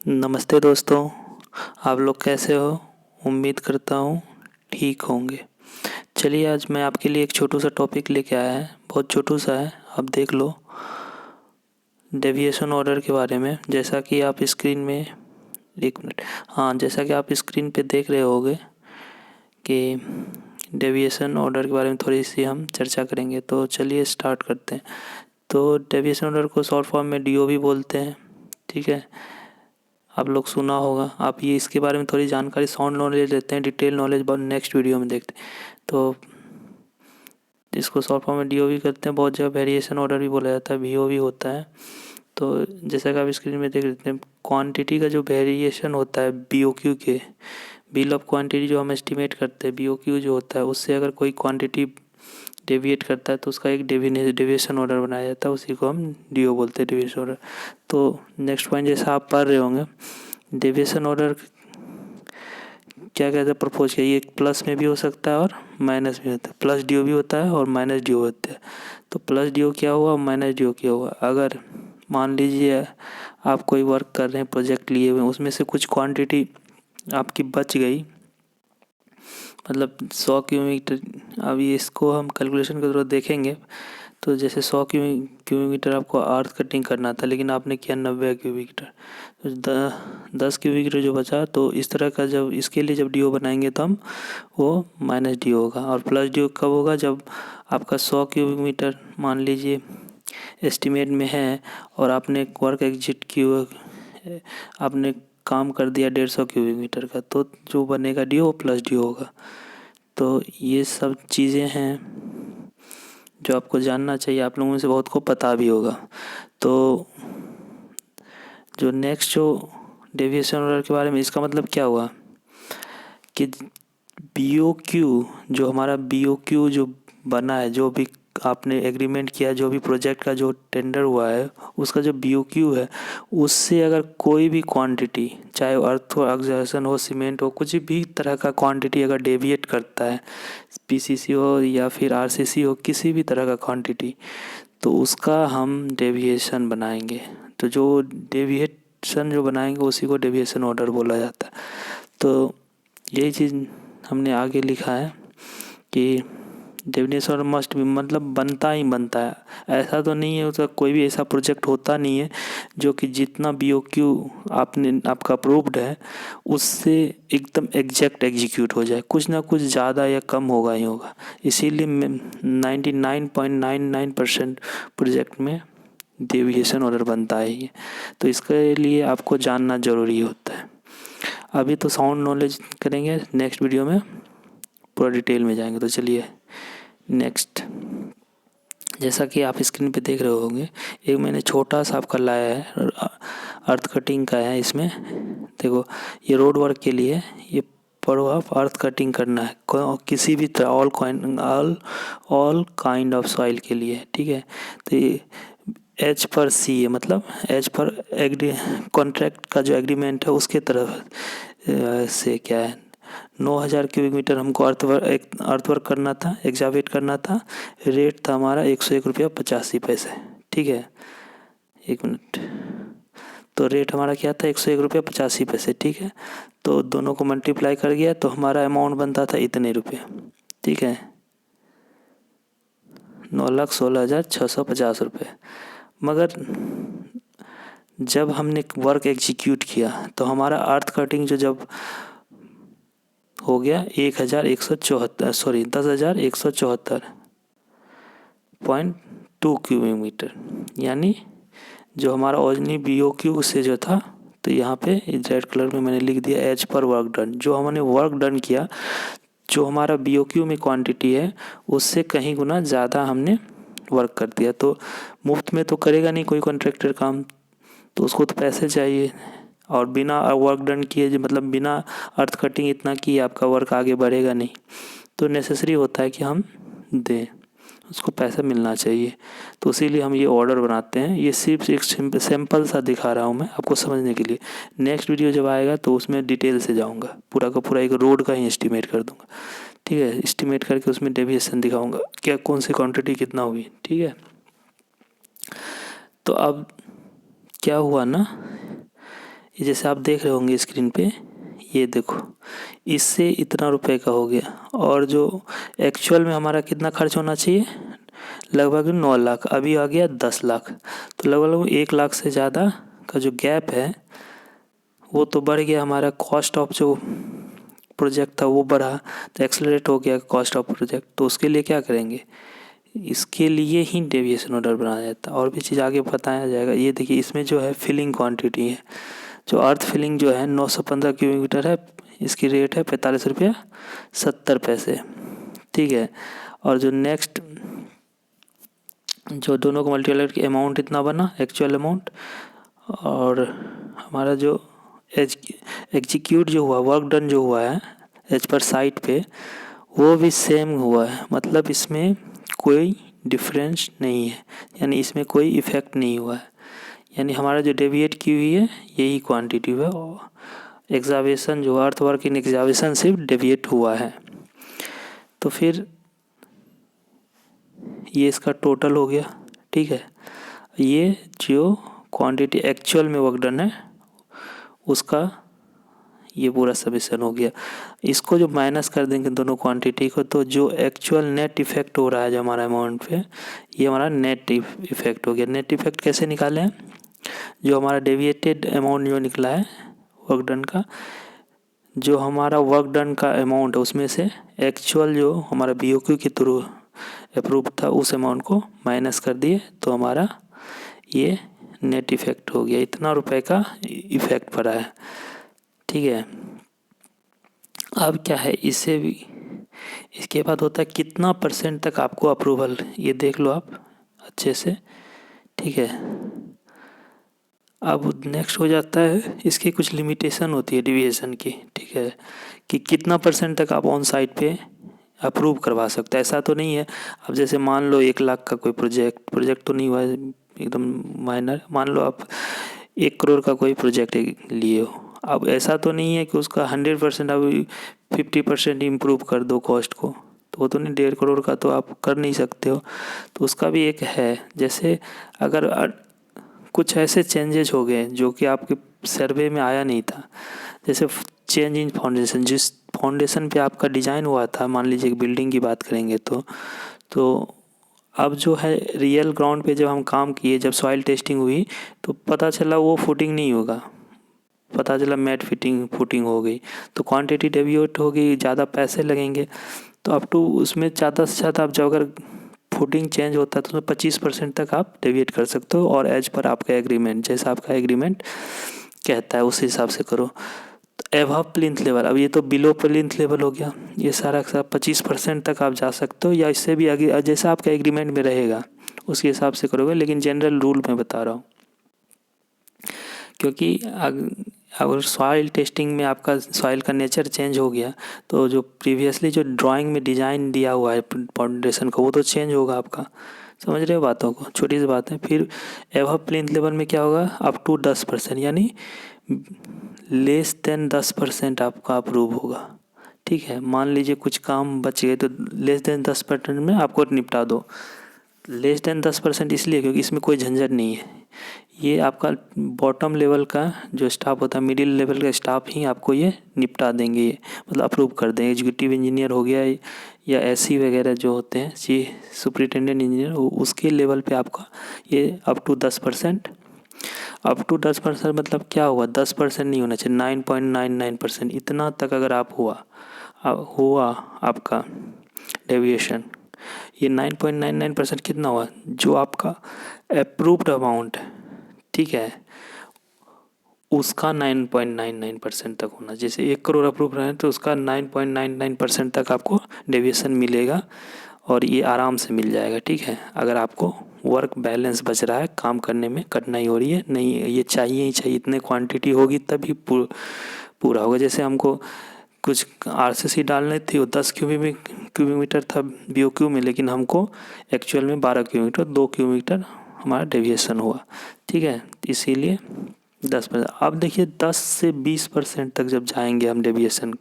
नमस्ते दोस्तों, आप लोग कैसे हो? उम्मीद करता हूँ ठीक होंगे। चलिए आज मैं आपके लिए एक छोटू सा टॉपिक लेके आया है, बहुत छोटू सा है, अब देख लो। डेविएशन ऑर्डर के बारे में, जैसा कि आप स्क्रीन में, एक मिनट, हाँ, जैसा कि आप स्क्रीन पे देख रहे होगे कि डेविएशन ऑर्डर के बारे में थोड़ी सी हम चर्चा करेंगे। तो चलिए स्टार्ट करते हैं। तो डेविएशन ऑर्डर को शॉर्ट फॉर्म में डीओ भी बोलते हैं, ठीक है, आप लोग सुना होगा। आप ये इसके बारे में थोड़ी जानकारी, साउंड नॉलेज लेते हैं, डिटेल नॉलेज बहुत नेक्स्ट वीडियो में देखते हैं। तो इसको शॉर्ट फॉर्म में डीओ भी करते हैं, बहुत जगह वेरिएशन ऑर्डर भी बोला जाता है, वीओ भी होता है। तो जैसा कि आप स्क्रीन में देख लेते हैं, क्वांटिटी का जो वेरिएशन होता है बीओक्यू के, बिल ऑफ क्वांटिटी जो हम एस्टिमेट करते हैं, बीओक्यू जो होता है, उससे अगर कोई क्वांटिटी डेविएट करता है तो उसका एक डेविएशन ऑर्डर बनाया जाता है, उसी को हम डीओ बोलते हैं, डेविएशन ऑर्डर। तो नेक्स्ट पॉइंट जैसा आप पढ़ रहे होंगे, डेविएशन ऑर्डर क्या कहते हैं, प्रपोज किया, ये प्लस में भी हो सकता है और माइनस भी होता है, प्लस डीओ भी होता है और माइनस डीओ होता है। तो प्लस डीओ क्या हुआ, माइनस डीओ क्या हुआ? अगर मान लीजिए आप कोई वर्क कर रहे हैं, प्रोजेक्ट लिए हुए, उसमें से कुछ क्वांटिटी आपकी बच गई, मतलब 100 क्यूबिक मीटर, अभी इसको हम कैलकुलेशन के थ्रू देखेंगे। तो जैसे 100 क्यूबिक मीटर आपको अर्थ कटिंग करना था, लेकिन आपने किया 90 क्यूबिक मीटर, तो 10 क्यूबिक मीटर जो बचा, तो इस तरह का जब इसके लिए जब डीओ बनाएंगे तो हम वो माइनस डीओ होगा। और प्लस डीओ कब होगा? जब आपका 100 क्यूबिक मीटर मान लीजिए एस्टिमेट में है और आपने वर्क एग्जिट किया, आपने काम कर दिया 150 क्यूबिक मीटर का, तो जो बनेगा डीओ वो प्लस डीओ होगा। तो ये सब चीज़ें हैं जो आपको जानना चाहिए, आप लोगों में से बहुत को पता भी होगा। तो जो नेक्स्ट जो डेविएशन ऑर्डर के बारे में, इसका मतलब क्या हुआ कि बीओक्यू, जो हमारा बीओक्यू जो बना है, जो भी आपने एग्रीमेंट किया, जो भी प्रोजेक्ट का जो टेंडर हुआ है, उसका जो बीओक्यू है, उससे अगर कोई भी क्वांटिटी, चाहे अर्थ हो, एग्जॉशन हो, सीमेंट हो, कुछ भी तरह का क्वांटिटी अगर डेविएट करता है, पीसीसी हो या फिर आरसीसी हो, किसी भी तरह का क्वांटिटी, तो उसका हम डेविएशन बनाएंगे। तो जो डेविएशन जो बनाएंगे उसी को डेविएशन ऑर्डर बोला जाता है। तो यही चीज़ हमने आगे लिखा है कि डेविएशन ऑर्डर मस्ट भी, मतलब बनता ही बनता है। ऐसा तो नहीं है, उसका कोई भी ऐसा प्रोजेक्ट होता नहीं है जो कि जितना बीओक्यू आपका अप्रूव्ड है उससे एकदम एग्जैक्ट एग्जीक्यूट हो जाए, कुछ ना कुछ ज़्यादा या कम होगा ही होगा। इसीलिए 99.99% प्रोजेक्ट में डेविएशन ऑर्डर बनता है। तो इसके लिए आपको जानना ज़रूरी होता है। अभी तो साउंड नॉलेज करेंगे, नेक्स्ट वीडियो में पूरा डिटेल में जाएंगे। तो चलिए नेक्स्ट, जैसा कि आप स्क्रीन पे देख रहे होंगे, एक मैंने छोटा सा आपका लाया है, अर्थ कटिंग का है। इसमें देखो, ये रोड वर्क के लिए, ये पढ़ो आप, अर्थ कटिंग करना है किसी भी तरह, ऑल काइंड ऑफ सॉइल के लिए, ठीक है। तो ये एच पर सी है, मतलब एच पर कॉन्ट्रैक्ट का जो एग्रीमेंट है उसके तरफ से क्या है, 9000 क्यूबिक मीटर हमको अर्थवर्क करना था, एग्जावेट करना था। रेट था हमारा 101 रुपया 85 पैसे, ठीक है, एक मिनट। तो रेट हमारा क्या था, 101 रुपया 85 पैसे, ठीक है। तो दोनों को मल्टीप्लाई कर गया तो हमारा अमाउंट बनता था इतने रुपये, ठीक है, 9,16,650 रुपये। मगर जब हमने वर्क एग्जीक्यूट किया तो हमारा अर्थ कटिंग जो जब हो गया 10,174.2 क्यूबिक मीटर, यानी जो हमारा ओरिजिनल बीओक्यू से जो था, तो यहाँ पे रेड कलर में मैंने लिख दिया एच पर वर्क डन। जो हमने वर्क डन किया, जो हमारा बीओक्यू में क्वांटिटी है, उससे कहीं गुना ज़्यादा हमने वर्क कर दिया। तो मुफ्त में तो करेगा नहीं कोई कॉन्ट्रैक्टर काम, तो उसको तो पैसे चाहिए। और बिना वर्क डन किए, मतलब बिना अर्थ कटिंग इतना किए, आपका वर्क आगे बढ़ेगा नहीं। तो नेसेसरी होता है कि हम दें, उसको पैसा मिलना चाहिए। तो इसीलिए हम ये ऑर्डर बनाते हैं। ये सिर्फ एक सैम्पल सा दिखा रहा हूँ मैं आपको समझने के लिए। नेक्स्ट वीडियो जब आएगा तो उसमें डिटेल से जाऊँगा, पूरा का पूरा एक रोड का ही एस्टिमेट कर दूँगा, ठीक है। एस्टिमेट करके उसमें डेविएशन दिखाऊँगा, क्या कौन सी क्वान्टिटी कितना हुई, ठीक है। तो अब क्या हुआ ना, ये जैसे आप देख रहे होंगे स्क्रीन पे, ये देखो इससे इतना रुपए का हो गया, और जो एक्चुअल में हमारा कितना खर्च होना चाहिए, लगभग 9 लाख, अभी आ गया 10 लाख। तो लगभग 1 लाख से ज़्यादा का जो गैप है वो तो बढ़ गया। हमारा कॉस्ट ऑफ जो प्रोजेक्ट था वो बढ़ा, तो एक्सेलरेट हो गया कॉस्ट ऑफ प्रोजेक्ट। तो उसके लिए क्या करेंगे, इसके लिए ही डेविएशन ऑर्डर बनाया जाता है। और भी चीज़ आगे बताया जाएगा। ये देखिए इसमें जो है फिलिंग क्वांटिटी है, जो अर्थ फिलिंग जो है 915 क्यूबिक मीटर है, इसकी रेट है 45 रुपया 70 पैसे, ठीक है। और जो नेक्स्ट जो दोनों को मल्टीप्लाई की अमाउंट इतना बना, एक्चुअल अमाउंट, और हमारा जो एग्जीक्यूट जो हुआ, वर्क डन जो हुआ है एज पर साइट पे, वो भी सेम हुआ है। मतलब इसमें कोई डिफरेंस नहीं है, यानी इसमें कोई इफ़ेक्ट नहीं हुआ है। यानी हमारा जो डेविएट की हुई है यही क्वांटिटी है, और एग्जावेशन जो अर्थ वर्क इन एग्जावेशन सिर्फ डेविएट हुआ है। तो फिर ये इसका टोटल हो गया, ठीक है। ये जो क्वांटिटी एक्चुअल में वर्क डन है उसका ये पूरा समेशन हो गया। इसको जो माइनस कर देंगे दोनों क्वांटिटी को, तो जो एक्चुअल नेट इफेक्ट हो रहा है जो हमारा अमाउंट पे, ये हमारा नेट इफेक्ट हो गया। नेट इफेक्ट कैसे निकालें, जो हमारा डेविएटेड अमाउंट जो निकला है वर्क डन का, जो हमारा वर्क डन का अमाउंट है उसमें से एक्चुअल जो हमारा बीओक्यू के थ्रू अप्रूव था उस अमाउंट को माइनस कर दिए, तो हमारा ये नेट इफेक्ट हो गया। इतना रुपए का इफेक्ट पड़ा है, ठीक है। अब क्या है, इससे भी इसके बाद होता है कितना % तक आपको अप्रूवल, ये देख लो आप अच्छे से, ठीक है। अब नेक्स्ट हो जाता है, इसकी कुछ लिमिटेशन होती है डेविएशन की, ठीक है, कि कितना % तक आप ऑन साइट पे अप्रूव करवा सकते हैं। ऐसा तो नहीं है, अब जैसे मान लो 1 लाख का कोई प्रोजेक्ट तो नहीं हुआ है, एकदम माइनर, मान लो आप 1 करोड़ का कोई प्रोजेक्ट लिए हो। अब ऐसा तो नहीं है कि उसका 100% अब 50% इम्प्रूव कर दो कॉस्ट को, तो वो तो नहीं, 1.5 करोड़ का तो आप कर नहीं सकते हो। तो उसका भी एक है, जैसे अगर कुछ ऐसे चेंजेस हो गए जो कि आपके सर्वे में आया नहीं था, जैसे चेंज इन फाउंडेशन, जिस फाउंडेशन पे आपका डिज़ाइन हुआ था, मान लीजिए एक बिल्डिंग की बात करेंगे तो अब जो है रियल ग्राउंड पे जब हम काम किए, जब सॉइल टेस्टिंग हुई, तो पता चला वो फुटिंग नहीं होगा, पता चला मैट फुटिंग हो गई, तो क्वांटिटी डेविएट हो गई, ज़्यादा पैसे लगेंगे। तो अप टू उसमें ज़्यादा से ज़्यादा आप जो अगर फुटिंग चेंज होता है तो उसमें 25% तक आप डेविएट कर सकते हो, और एज पर आपका एग्रीमेंट, जैसा आपका एग्रीमेंट कहता है उस हिसाब से करो। एबव प्लिंथ लेवल, अब ये तो बिलो प्लिंथ लेवल हो गया, ये सारा 25% तक आप जा सकते हो, या इससे भी आगे जैसा आपका एग्रीमेंट में रहेगा उसके हिसाब से करोगे, लेकिन जनरल रूल मैं बता रहा हूँ। क्योंकि अगर सॉइल टेस्टिंग में आपका सॉइल का नेचर चेंज हो गया, तो जो प्रीवियसली जो ड्राइंग में डिज़ाइन दिया हुआ है फाउंडेशन का, वो तो चेंज होगा आपका। समझ रहे हो बातों को, छोटी सी बात है। फिर एबव प्लिंथ लेवल में क्या होगा, अप टू 10%, यानी लेस देन 10% आपका अप्रूव होगा, ठीक है। मान लीजिए कुछ काम बच गए तो लेस देन 10% में आपको निपटा दो। लेस देन 10% इसलिए क्योंकि इसमें कोई झंझट नहीं है, ये आपका बॉटम लेवल का जो स्टाफ होता है, मिडिल लेवल का स्टाफ ही आपको ये निपटा देंगे, ये मतलब अप्रूव कर देंगे। एग्जीक्यूटिव इंजीनियर हो गया या एसई वगैरह जो होते हैं, सुपरिटेंडेंट इंजीनियर, उसके लेवल पे आपका ये अप टू 10%, अप टू 10% मतलब क्या हुआ, 10% नहीं होना चाहिए, 9.99%, इतना तक अगर आप हुआ आपका डेविएशन, ये 9.99% कितना हुआ, जो आपका अप्रूव्ड अमाउंट है, ठीक है, उसका 9.99% तक होना। जैसे 1 करोड़ अप्रूव रहे तो उसका 9.99% तक आपको डेविएशन मिलेगा, और ये आराम से मिल जाएगा, ठीक है। अगर आपको वर्क बैलेंस बच रहा है, काम करने में कठिनाई हो रही है, नहीं ये चाहिए ही चाहिए, इतने क्वांटिटी होगी तभी पूरा होगा। जैसे हमको कुछ आरसीसी डालने थी, वो 10 क्यूबिक मीटर था बीओक्यू में, लेकिन हमको एक्चुअल में 12 क्यूबिक मीटर, 2 क्यूबिक मीटर हमारा डेविएशन हुआ, ठीक है। इसीलिए 10%। अब देखिए 10 से 20% तक जब जाएंगे हम डेविएशन,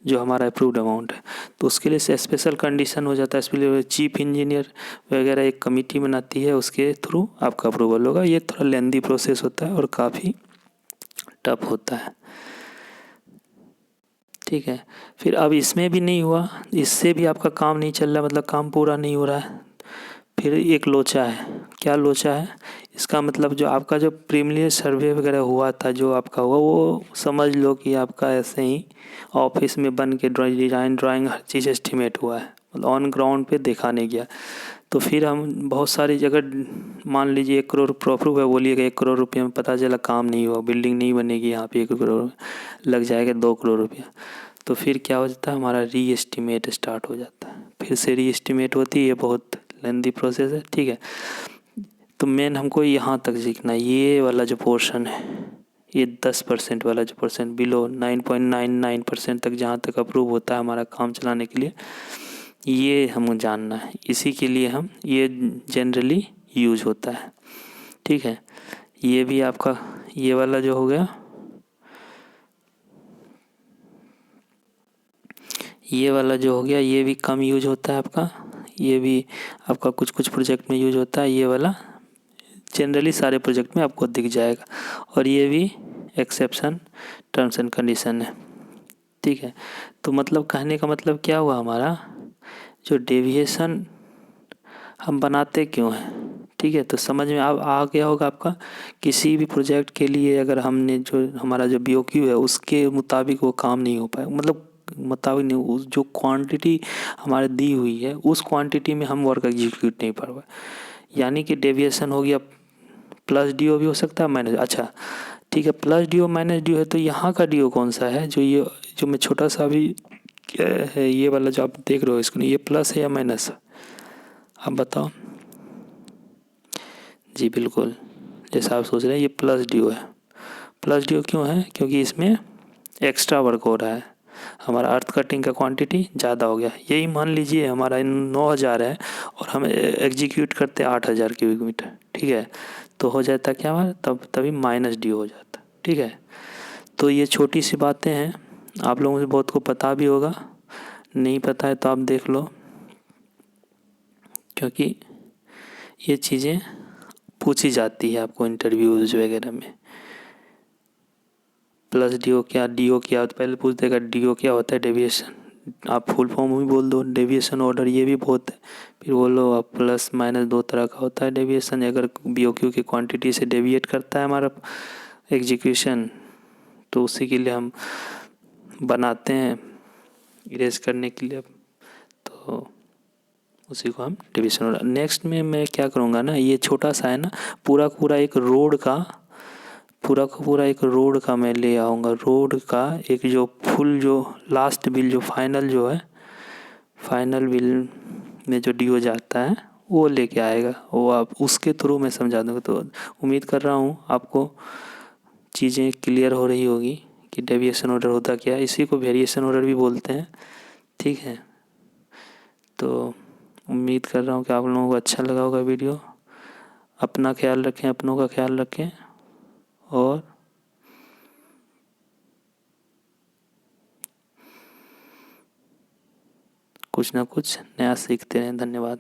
जो हमारा अप्रूव्ड अमाउंट है, तो उसके लिए स्पेशल कंडीशन हो जाता है। इसलिए चीफ इंजीनियर वगैरह एक कमेटी बनाती है, उसके थ्रू आपका अप्रूवल होगा। ये थोड़ा लेंदी प्रोसेस होता है और काफ़ी टफ होता है। ठीक है, फिर अब इसमें भी नहीं हुआ, इससे भी आपका काम नहीं चल रहा, मतलब काम पूरा नहीं हो रहा है। फिर एक लोचा है। क्या लोचा है? इसका मतलब जो आपका जो प्रीलिमिनरी सर्वे वगैरह हुआ था, जो आपका हुआ, वो समझ लो कि आपका ऐसे ही ऑफिस में बन के ड्राइंग हर चीज़ एस्टिमेट हुआ है, मतलब ऑन ग्राउंड पे देखा नहीं गया। तो फिर हम बहुत सारी जगह, मान लीजिए 1 करोड़ अप्रूव है, बोलिएगा 1 करोड़ रुपये में पता चला काम नहीं हुआ, बिल्डिंग नहीं बनेगी यहाँ पे, 1 करोड़ लग जाएगा, 2 करोड़ रुपया। तो फिर क्या हो जाता है, हमारा री एस्टिमेट स्टार्ट हो जाता है, फिर से री एस्टिमेट होती है, बहुत लेंदी प्रोसेस है। ठीक है, तो मेन हमको यहाँ तक सीखना है, ये वाला जो पोर्शन है, ये 10% वाला जो परसेंट बिलो 9.99% तक जहाँ तक अप्रूव होता है हमारा काम चलाने के लिए, ये हमें जानना है। इसी के लिए हम ये जनरली यूज होता है। ठीक है, ये भी आपका ये वाला जो हो गया, ये वाला जो हो गया, ये भी कम यूज होता है आपका, ये भी आपका कुछ कुछ प्रोजेक्ट में यूज होता है, ये वाला जनरली सारे प्रोजेक्ट में आपको दिख जाएगा। और ये भी एक्सेप्शन टर्म्स एंड कंडीशन है। ठीक है, तो मतलब कहने का मतलब क्या हुआ, हमारा जो डेविएशन हम बनाते क्यों हैं, ठीक है, तो समझ में आ गया होगा आपका। किसी भी प्रोजेक्ट के लिए अगर हमने जो हमारा जो BOQ है उसके मुताबिक वो काम नहीं हो पाए, मतलब मुताबिक नहीं, उस जो क्वांटिटी हमारे दी हुई है उस क्वांटिटी में हम वर्क एग्जीक्यूट नहीं कर पाए, यानी कि डेविएशन हो गया। प्लस DO भी हो सकता है, माइनस, अच्छा ठीक है, प्लस DO माइनस DO है, तो यहाँ का DO कौन सा है, जो मैं छोटा सा अभी क्या है, ये वाला जो आप देख रहे हो इसको, ये प्लस है या माइनस है, आप बताओ। जी बिल्कुल, जैसा आप सोच रहे हैं ये प्लस DO है। प्लस DO क्यों है? क्योंकि इसमें एक्स्ट्रा वर्क हो रहा है, हमारा अर्थ कटिंग का क्वांटिटी ज़्यादा हो गया। यही मान लीजिए हमारा 9,000 है और हम एग्जीक्यूट करते 8,000 क्यूबिक मीटर, ठीक है, तो हो जाता क्या हमारा, तभी माइनस DO हो जाता। ठीक है, तो ये छोटी सी बातें हैं, आप लोगों से बहुत को पता भी होगा, नहीं पता है तो आप देख लो, क्योंकि ये चीज़ें पूछी जाती है आपको इंटरव्यूज़ वगैरह में। प्लस DO क्या, DO क्या, तो पहले पूछ देगा DO क्या होता है, डेविएशन, आप फुल फॉर्म भी बोल दो, डेविएशन ऑर्डर, ये भी बहुत है। फिर बोलो आप प्लस माइनस 2 तरह का होता है डेविएशन, अगर BOQ की क्वांटिटी से डेविएट करता है हमारा एग्जीक्यूशन, तो उसी के लिए हम बनाते हैं इरेज करने के लिए, तो उसी को हम डिवीजन ऑर्डर। नेक्स्ट में मैं क्या करूँगा ना, ये छोटा सा है ना, पूरा एक रोड का, पूरा एक रोड का मैं ले आऊँगा, रोड का एक जो फुल जो लास्ट बिल जो फाइनल जो है, फाइनल बिल में जो DO जाता है वो लेके आएगा, वो आप उसके थ्रू मैं समझा दूँगा। तो उम्मीद कर रहा हूँ आपको चीज़ें क्लियर हो रही होगी कि डेविएशन ऑर्डर होता क्या है, इसी को वेरिएशन ऑर्डर भी बोलते हैं। ठीक है, तो उम्मीद कर रहा हूँ कि आप लोगों को अच्छा लगा होगा वीडियो। अपना ख्याल रखें, अपनों का ख्याल रखें, और कुछ ना कुछ नया सीखते रहें। धन्यवाद।